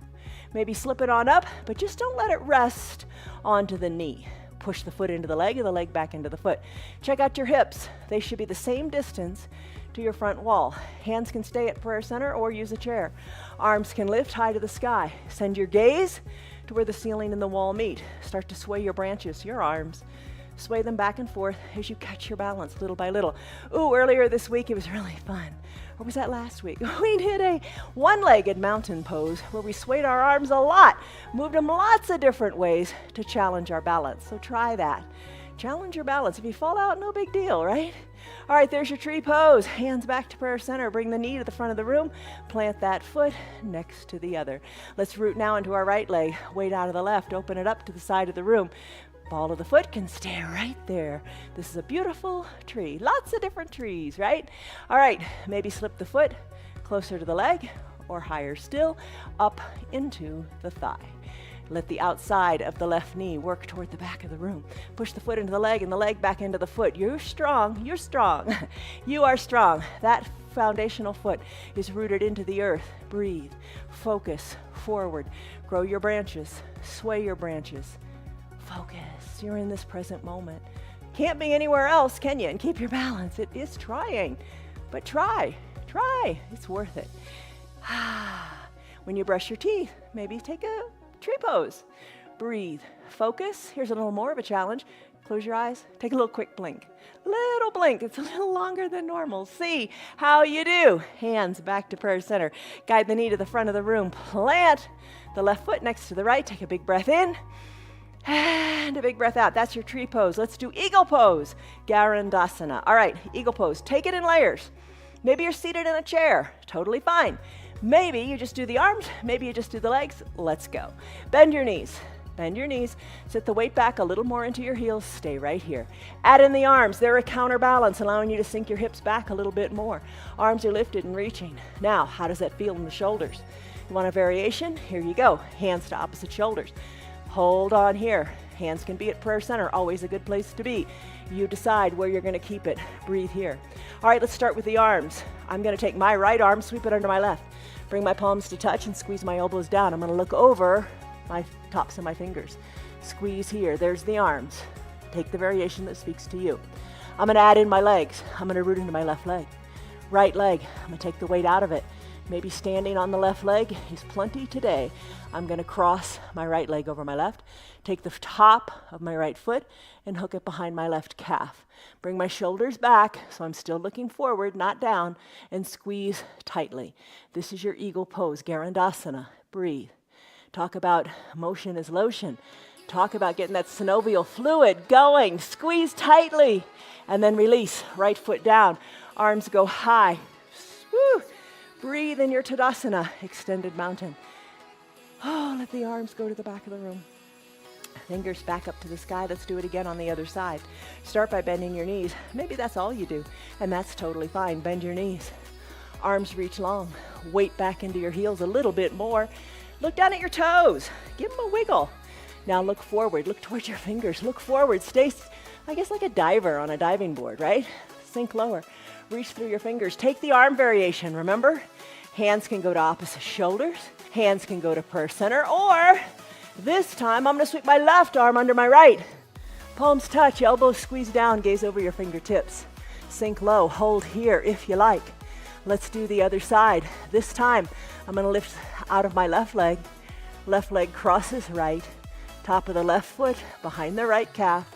Maybe slip it on up, but just don't let it rest onto the knee. Push the foot into the leg and the leg back into the foot. Check out your hips. They should be the same distance to your front wall. Hands can stay at prayer center or use a chair. Arms can lift high to the sky. Send your gaze to where the ceiling and the wall meet. Start to sway your branches, your arms. Sway them back and forth as you catch your balance little by little. Ooh, earlier this week it was really fun. Or was that last week? We did a one-legged mountain pose where we swayed our arms a lot, moved them lots of different ways to challenge our balance. So try that. Challenge your balance. If you fall out, no big deal, right? All right, there's your tree pose. Hands back to prayer center. Bring the knee to the front of the room. Plant that foot next to the other. Let's root now into our right leg. Weight out of the left. Open it up to the side of the room. Ball of the foot can stay right there. This is a beautiful tree. Lots of different trees, right? All right, maybe slip the foot closer to the leg or higher still, up into the thigh. Let the outside of the left knee work toward the back of the room. Push the foot into the leg and the leg back into the foot. You're strong. You're strong. You are strong. That foundational foot is rooted into the earth. Breathe. Focus forward. Grow your branches. Sway your branches. Focus. You're in this present moment. Can't be anywhere else, can you? And keep your balance. It is trying, but try. It's worth it. When you brush your teeth, maybe take a tree pose. Breathe. Focus. Here's a little more of a challenge. Close your eyes. Take a little quick blink. Little blink. It's a little longer than normal. See how you do. Hands back to prayer center. Guide the knee to the front of the room. Plant the left foot next to the right. Take a big breath in. And a big breath out. That's your tree pose. Let's do eagle pose. Garandasana. All right, eagle pose. Take it in layers. Maybe you're seated in a chair. Totally fine. Maybe you just do the arms. Maybe you just do the legs. Let's go. Bend your knees. Bend your knees. Sit the weight back a little more into your heels. Stay right here. Add in the arms. They're a counterbalance, allowing you to sink your hips back a little bit more. Arms are lifted and reaching. Now, how does that feel in the shoulders? You want a variation? Here you go. Hands to opposite shoulders. Hold on here. Hands can be at prayer center, always a good place to be. You decide where you're going to keep it. Breathe here. All right, let's start with the arms. I'm going to take my right arm, sweep it under my left. Bring my palms to touch and squeeze my elbows down. I'm going to look over my tops of my fingers. Squeeze here. There's the arms. Take the variation that speaks to you. I'm going to add in my legs. I'm going to root into my left leg. Right leg. I'm going to take the weight out of it. Maybe standing on the left leg is plenty today. I'm going to cross my right leg over my left, take the top of my right foot and hook it behind my left calf. Bring my shoulders back so I'm still looking forward, not down, and squeeze tightly. This is your eagle pose, Garandasana. Breathe. Talk about motion is lotion. Talk about getting that synovial fluid going. Squeeze tightly and then release. Right foot down. Arms go high. Woo. Breathe in your Tadasana, extended mountain. Oh, let the arms go to the back of the room. Fingers back up to the sky. Let's do it again on the other side. Start by bending your knees. Maybe that's all you do, and that's totally fine. Bend your knees. Arms reach long. Weight back into your heels a little bit more. Look down at your toes. Give them a wiggle. Now look forward. Look towards your fingers. Look forward. Stay, I guess, like a diver on a diving board, right? Sink lower. Reach through your fingers. Take the arm variation, remember? Hands can go to opposite shoulders. Hands can go to prayer center, or this time I'm going to sweep my left arm under my right. Palms touch, elbows squeeze down, gaze over your fingertips. Sink low, hold here if you like. Let's do the other side. This time I'm going to lift out of my left leg. Left leg crosses right. Top of the left foot behind the right calf.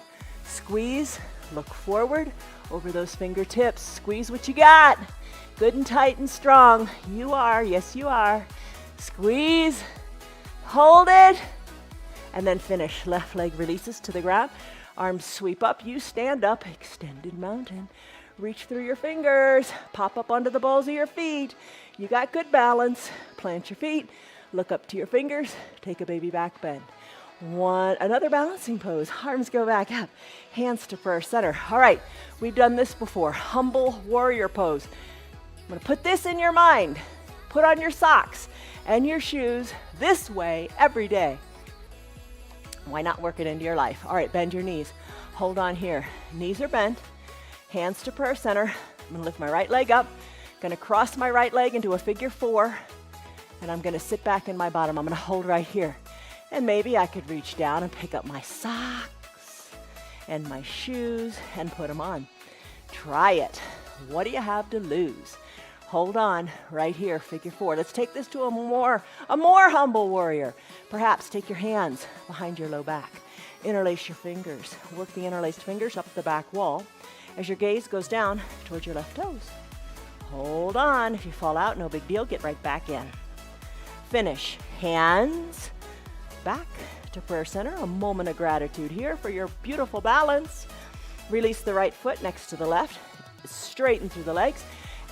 Squeeze, look forward over those fingertips. Squeeze what you got. Good and tight and strong. You are, yes you are. Squeeze, hold it, and then finish. Left leg releases to the ground. Arms sweep up, you stand up, extended mountain. Reach through your fingers, pop up onto the balls of your feet. You got good balance. Plant your feet, look up to your fingers, take a baby back bend. Another balancing pose. Arms go back up, hands to prayer center. All right, we've done this before. Humble warrior pose. I'm gonna put this in your mind. Put on your socks and your shoes this way every day. Why not work it into your life? All right, bend your knees. Hold on here. Knees are bent. Hands to prayer center. I'm gonna lift my right leg up. Gonna cross my right leg into a figure four. And I'm gonna sit back in my bottom. I'm gonna hold right here. And maybe I could reach down and pick up my socks and my shoes and put them on. Try it. What do you have to lose? Hold on right here, figure four. Let's take this to a more humble warrior. Perhaps take your hands behind your low back. Interlace your fingers. Work the interlaced fingers up the back wall as your gaze goes down towards your left toes. Hold on. If you fall out, no big deal. Get right back in. Finish. Hands back to prayer center. A moment of gratitude here for your beautiful balance. Release the right foot next to the left. Straighten through the legs.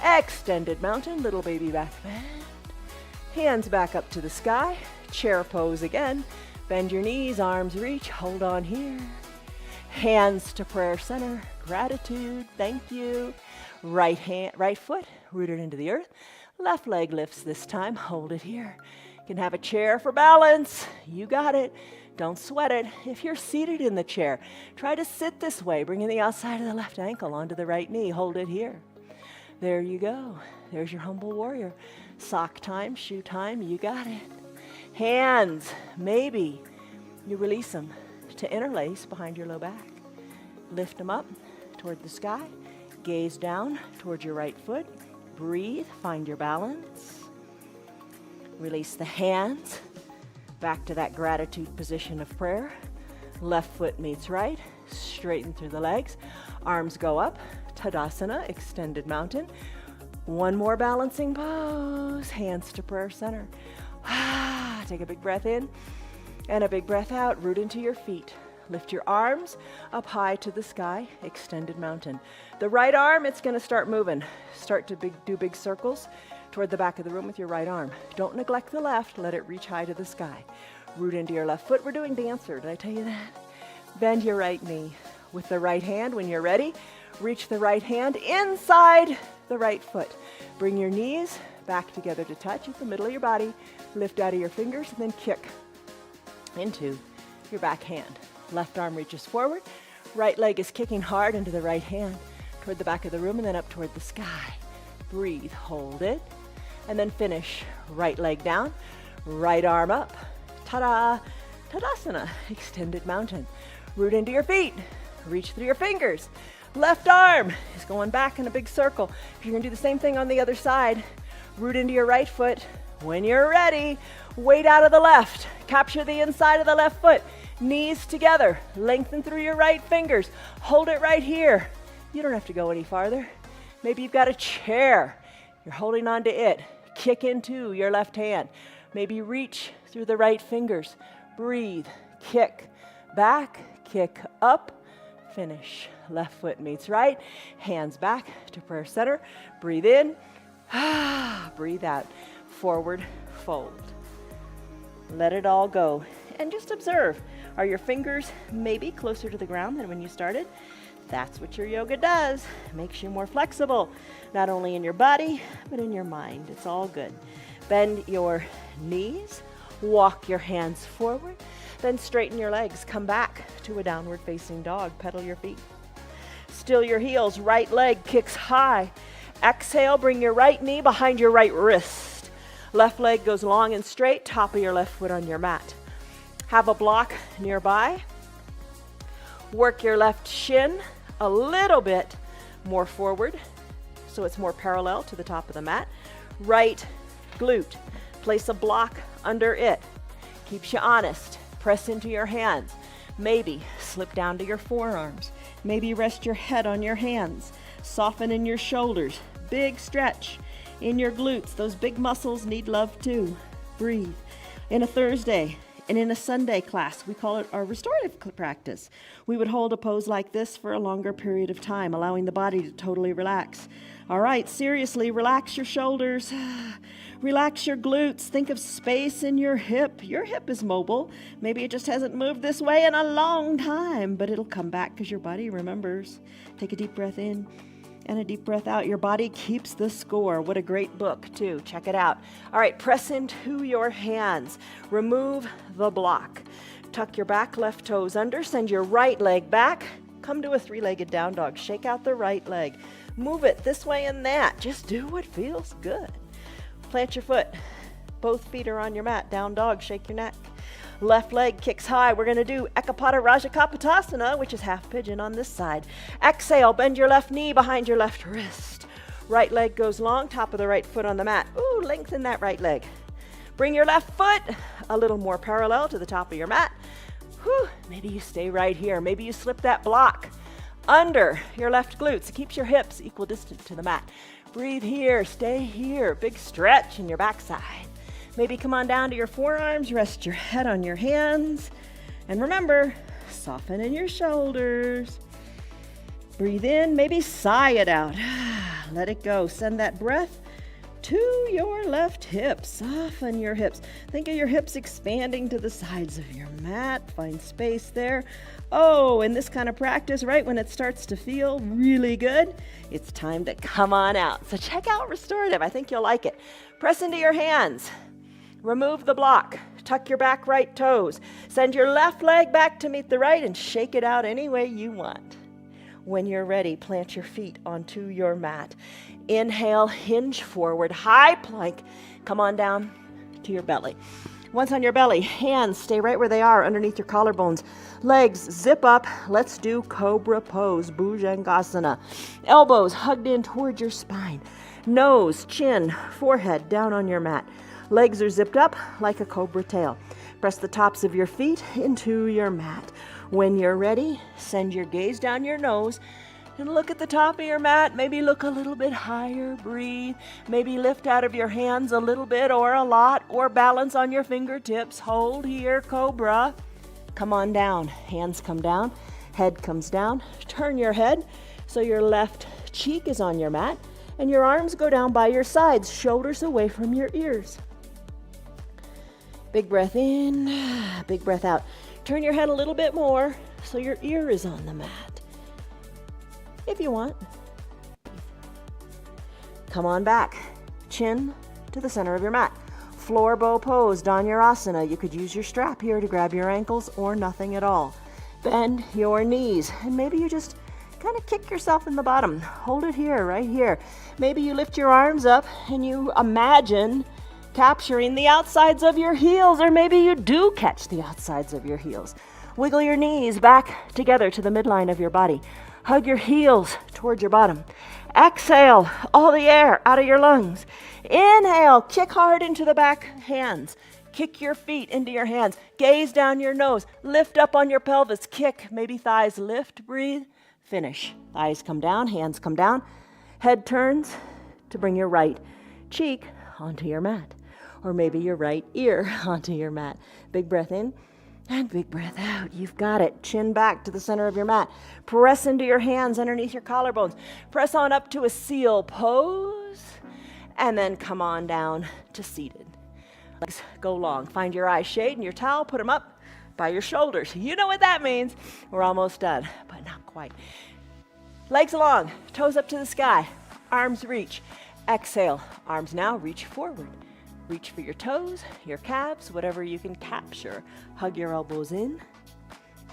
Extended mountain, little baby back bend. Hands back up to the sky. Chair pose again. Bend your knees, arms reach, hold on here. Hands to prayer center, gratitude, thank you. Right foot rooted into the earth. Left leg lifts this time, hold it here. You can have a chair for balance. You got it. Don't sweat it. If you're seated in the chair, try to sit this way, bringing the outside of the left ankle onto the right knee. Hold it here. There you go. There's your humble warrior. Sock time, shoe time, you got it. Hands, maybe you release them to interlace behind your low back. Lift them up toward the sky. Gaze down towards your right foot. Breathe, find your balance. Release the hands back to that gratitude position of prayer. Left foot meets right. Straighten through the legs. Arms go up. Tadasana, extended mountain. One more balancing pose. Hands to prayer center. Take a big breath in and a big breath out. Root into your feet. Lift your arms up high to the sky. Extended mountain. The right arm, it's going to start moving. Start to do big circles toward the back of the room with your right arm. Don't neglect the left. Let it reach high to the sky. Root into your left foot. We're doing dancer. Did I tell you that? Bend your right knee. With the right hand, when you're ready, reach the right hand inside the right foot. Bring your knees back together to touch at the middle of your body. Lift out of your fingers and then kick into your back hand. Left arm reaches forward. Right leg is kicking hard into the right hand toward the back of the room and then up toward the sky. Breathe, hold it, and then finish. Right leg down, right arm up. Ta-da! Tadasana, extended mountain. Root into your feet. Reach through your fingers. Left arm is going back in a big circle. You're going to do the same thing on the other side. Root into your right foot. When you're ready, weight out of the left. Capture the inside of the left foot. Knees together. Lengthen through your right fingers. Hold it right here. You don't have to go any farther. Maybe you've got a chair. You're holding on to it. Kick into your left hand. Maybe reach through the right fingers. Breathe. Kick. back, kick up, finish. Left foot meets right, hands back to prayer center. Breathe in, breathe out. Forward fold. Let it all go. And just observe, are your fingers maybe closer to the ground than when you started? That's what your yoga does. Makes you more flexible, not only in your body, but in your mind. It's all good. Bend your knees, walk your hands forward, then straighten your legs. Come back to a downward facing dog. Pedal your feet. Still your heels, right leg kicks high. Exhale, bring your right knee behind your right wrist. Left leg goes long and straight, top of your left foot on your mat. Have a block nearby. Work your left shin a little bit more forward so it's more parallel to the top of the mat. Right glute, place a block under it. Keeps you honest. Press into your hands. Maybe slip down to your forearms. Maybe rest your head on your hands. Soften in your shoulders. Big stretch in your glutes. Those big muscles need love too. Breathe. In a Thursday and in a Sunday class, we call it our restorative practice. We would hold a pose like this for a longer period of time, allowing the body to totally relax. All right, seriously, relax your shoulders. Relax your glutes. Think of space in your hip. Your hip is mobile. Maybe it just hasn't moved this way in a long time, but it'll come back because your body remembers. Take a deep breath in and a deep breath out. Your body keeps the score. What a great book, too. Check it out. All right, press into your hands. Remove the block. Tuck your back left toes under. Send your right leg back. Come to a three-legged down dog. Shake out the right leg. Move it this way and that. Just do what feels good. Plant your foot. Both feet are on your mat. Down dog. Shake your neck. Left leg kicks high. We're going to do Ekapada Raja Kapotasana, which is half pigeon on this side. Exhale, bend your left knee behind your left wrist. Right leg goes long, top of the right foot on the mat. Ooh, lengthen that right leg. Bring your left foot a little more parallel to the top of your mat. Whew, maybe you stay right here. Maybe you slip that block under your left glutes. It keeps your hips equal distance to the mat. Breathe here, stay here. Big stretch in your backside. Maybe come on down to your forearms, rest your head on your hands. And remember, soften in your shoulders. Breathe in, maybe sigh it out. Let it go. Send that breath to your left hip. Soften your hips. Think of your hips expanding to the sides of your mat. Find space there. Oh, in this kind of practice, right when it starts to feel really good, it's time to come on out. So check out restorative. I think you'll like it. Press into your hands. Remove the block. Tuck your back right toes. Send your left leg back to meet the right and shake it out any way you want. When you're ready, plant your feet onto your mat. Inhale, hinge forward, high plank. Come on down to your belly. Once on your belly, hands stay right where they are underneath your collarbones. Legs zip up. Let's do Cobra Pose, Bhujangasana. Elbows hugged in towards your spine. Nose, chin, forehead down on your mat. Legs are zipped up like a cobra tail. Press the tops of your feet into your mat. When you're ready, send your gaze down your nose and look at the top of your mat. Maybe look a little bit higher. Breathe. Maybe lift out of your hands a little bit or a lot, or balance on your fingertips. Hold here, cobra. Come on down. Hands come down. Head comes down. Turn your head so your left cheek is on your mat and your arms go down by your sides, shoulders away from your ears. Big breath in, big breath out. Turn your head a little bit more so your ear is on the mat. If you want. Come on back. Chin to the center of your mat. Floor bow pose, Dhanurasana. You could use your strap here to grab your ankles or nothing at all. Bend your knees and maybe you just kind of kick yourself in the bottom. Hold it here, right here. Maybe you lift your arms up and you imagine capturing the outsides of your heels, or maybe you do catch the outsides of your heels. Wiggle your knees back together to the midline of your body. Hug your heels towards your bottom. Exhale all the air out of your lungs. Inhale, kick hard into the back hands. Kick your feet into your hands. Gaze down your nose. Lift up on your pelvis. Kick, maybe thighs lift, breathe, finish. Thighs come down, hands come down. Head turns to bring your right cheek onto your mat. Or maybe your right ear onto your mat. Big breath in, And big breath out. You've got it. Chin back to the center of your mat. Press into your hands underneath your collarbones. Press on up to a seal pose. And then come on down to seated. Legs go long. Find your eye shade and your towel. Put them up by your shoulders. You know what that means. We're almost done, but not quite. Legs long. Toes up to the sky. Arms reach. Exhale. Arms now reach forward. Reach for your toes, your calves, whatever you can capture. Hug your elbows in.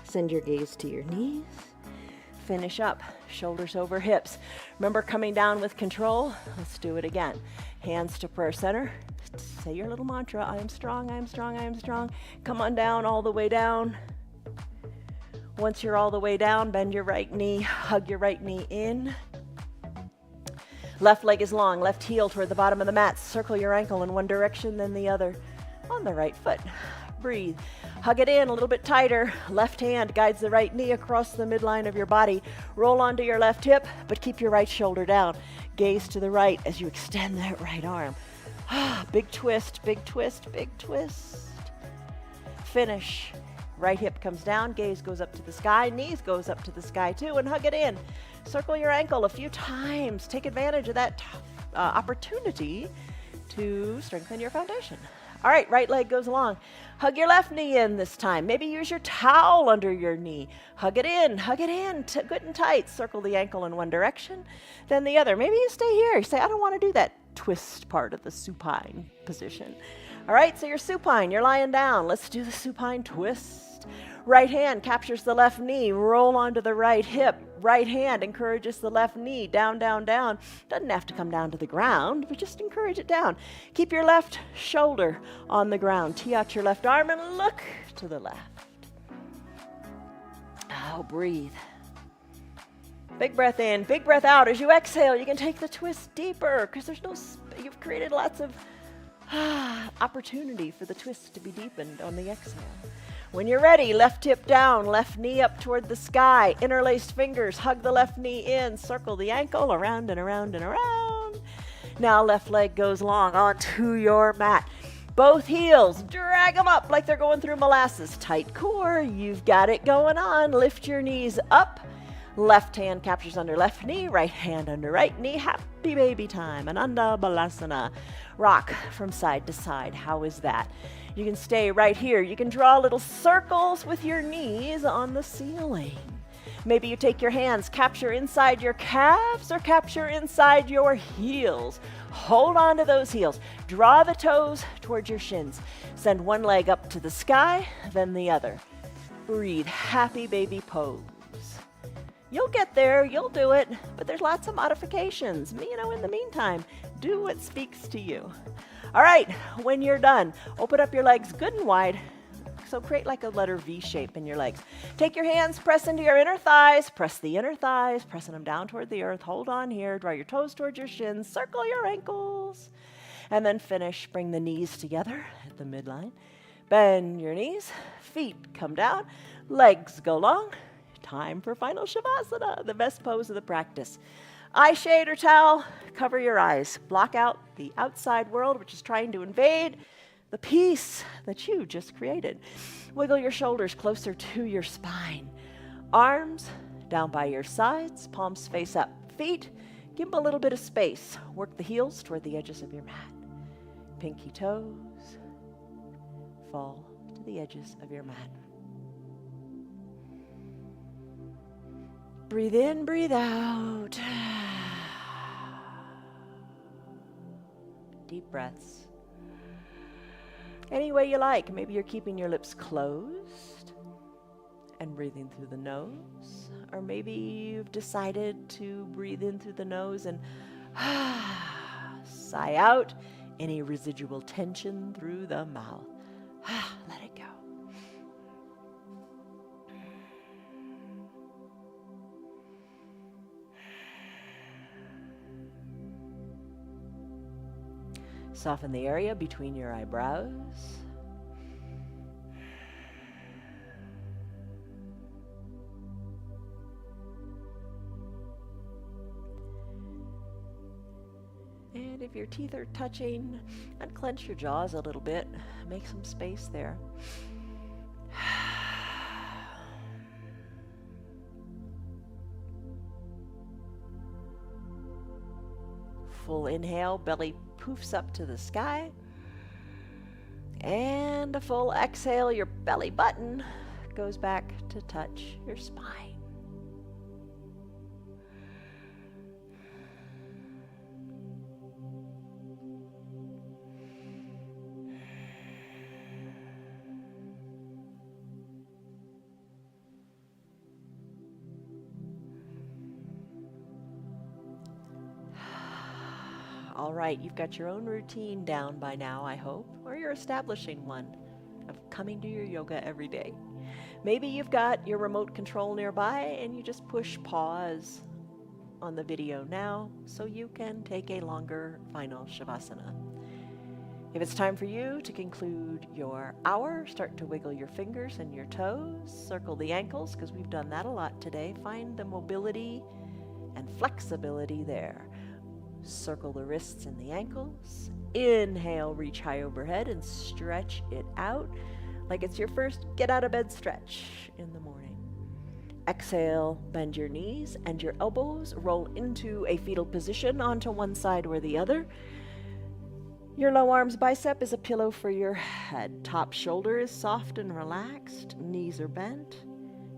Send your gaze to your knees. Finish up, shoulders over hips. Remember coming down with control? Let's do it again. Hands to prayer center. Say your little mantra, I am strong, I am strong, I am strong. Come on down, all the way down. Once you're all the way down, bend your right knee, hug your right knee in. Left leg is long, left heel toward the bottom of the mat. Circle your ankle in one direction, then the other on the right foot. Breathe. Hug it in a little bit tighter. Left hand guides the right knee across the midline of your body. Roll onto your left hip, but keep your right shoulder down. Gaze to the right as you extend that right arm. Big twist, big twist, big twist. Finish. Right hip comes down, gaze goes up to the sky, knees goes up to the sky too, and hug it in. Circle your ankle a few times. Take advantage of that opportunity to strengthen your foundation. All right, right leg goes along. Hug your left knee in this time. Maybe use your towel under your knee. Hug it in, good and tight. Circle the ankle in one direction, then the other. Maybe you stay here. You say, I don't want to do that twist part of the supine position. All right, so you're supine, you're lying down. Let's do the supine twist. Right hand captures the left knee, roll onto the right hip. Right hand encourages the left knee, down, down, down. Doesn't have to come down to the ground, but just encourage it down. Keep your left shoulder on the ground. Tee out your left arm and look to the left. Oh, breathe. Big breath in, big breath out. As you exhale, you can take the twist deeper because you've created lots of opportunity for the twist to be deepened on the exhale. When you're ready, left hip down, left knee up toward the sky, interlaced fingers, hug the left knee in, circle the ankle around and around and around. Now left leg goes long onto your mat. Both heels, drag them up like they're going through molasses. Tight core, you've got it going on. Lift your knees up. Left hand captures under left knee, right hand under right knee. Happy baby time, Ananda Balasana. Rock from side to side. How is that? You can stay right here. You can draw little circles with your knees on the ceiling. Maybe you take your hands, capture inside your calves or capture inside your heels. Hold on to those heels. Draw the toes towards your shins. Send one leg up to the sky, then the other. Breathe. Happy baby pose. You'll get there, you'll do it, but there's lots of modifications. In the meantime, do what speaks to you. All right, when you're done, open up your legs good and wide. So create like a letter V shape in your legs. Take your hands, press into your inner thighs, press the inner thighs, pressing them down toward the earth. Hold on here, draw your toes towards your shins, circle your ankles. And then finish, bring the knees together at the midline. Bend your knees, feet come down, legs go long. Time for final Shavasana, the best pose of the practice. Eye shade or towel, cover your eyes. Block out the outside world, which is trying to invade the peace that you just created. Wiggle your shoulders closer to your spine. Arms down by your sides, palms face up. Feet, give them a little bit of space. Work the heels toward the edges of your mat. Pinky toes fall to the edges of your mat. Breathe in, breathe out. Deep breaths. Any way you like. Maybe you're keeping your lips closed and breathing through the nose. Or maybe you've decided to breathe in through the nose and sigh out any residual tension through the mouth. Let it go. Soften the area between your eyebrows. And if your teeth are touching, unclench your jaws a little bit. Make some space there. Full inhale, belly poofs up to the sky. And a full exhale, your belly button goes back to touch your spine. All right, you've got your own routine down by now, I hope, or you're establishing one of coming to your yoga every day. Maybe you've got your remote control nearby and you just push pause on the video now so you can take a longer final Shavasana. If it's time for you to conclude your hour, start to wiggle your fingers and your toes, circle the ankles, because we've done that a lot today. Find the mobility and flexibility there. Circle the wrists and the ankles. Inhale, reach high overhead and stretch it out like it's your first get out of bed stretch in the morning. Exhale, bend your knees and your elbows, roll into a fetal position onto one side or the other. Your low arms bicep is a pillow for your head. Top shoulder is soft and relaxed. Knees are bent.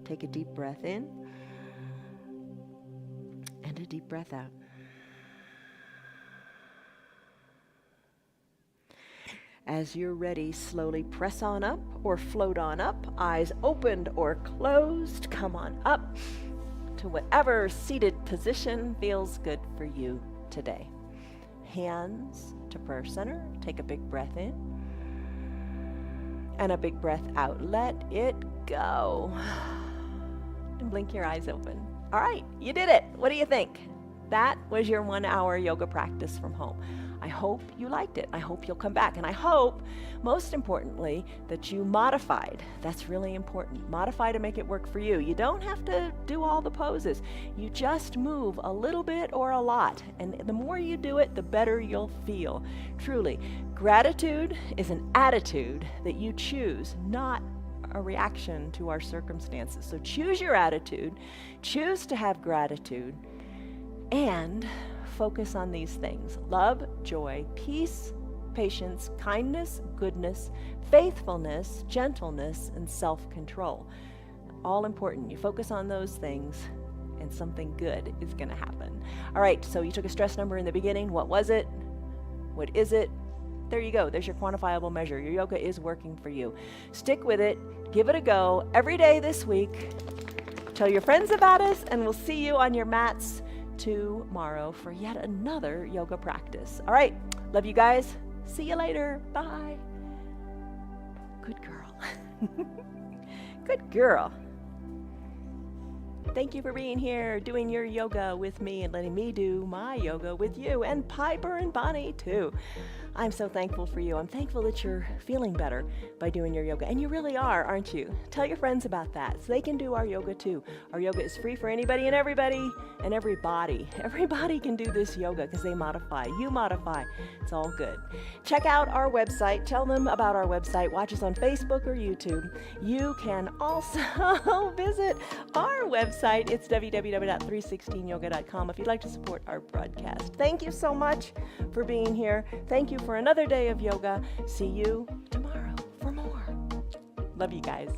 Take a deep breath in and a deep breath out. As you're ready, slowly press on up or float on up, eyes opened or closed. Come on up to whatever seated position feels good for you today. Hands to prayer center. Take a big breath in and a big breath out. Let it go. And blink your eyes open. All right, you did it. What do you think? That was your 1 hour yoga practice from home. I hope you liked it. I hope you'll come back. And I hope, most importantly, that you modified. That's really important. Modify to make it work for you. You don't have to do all the poses. You just move a little bit or a lot. And the more you do it, the better you'll feel. Truly, gratitude is an attitude that you choose, not a reaction to our circumstances. So choose your attitude, choose to have gratitude, and focus on these things: love, joy, peace, patience, kindness, goodness, faithfulness, gentleness, and self-control. All important. You focus on those things and something good is going to happen. All right, so you took a stress number in the beginning. What was it? What is it? There you go. There's your quantifiable measure. Your yoga is working for you. Stick with it. Give it a go every day this week. Tell your friends about us, and we'll see you on your mats tomorrow for yet another yoga practice. All right. Love you guys. See you later. Bye. Good girl. Good girl. Thank you for being here, doing your yoga with me and letting me do my yoga with you, and Piper and Bonnie too. I'm so thankful for you. I'm thankful that you're feeling better by doing your yoga. And you really are, aren't you? Tell your friends about that so they can do our yoga too. Our yoga is free for anybody and everybody and everybody. Everybody can do this yoga because they modify. You modify. It's all good. Check out our website. Tell them about our website. Watch us on Facebook or YouTube. You can also visit our website. It's www.316yoga.com if you'd like to support our broadcast. Thank you so much for being here. Thank you for another day of yoga. See you tomorrow for more. Love you guys.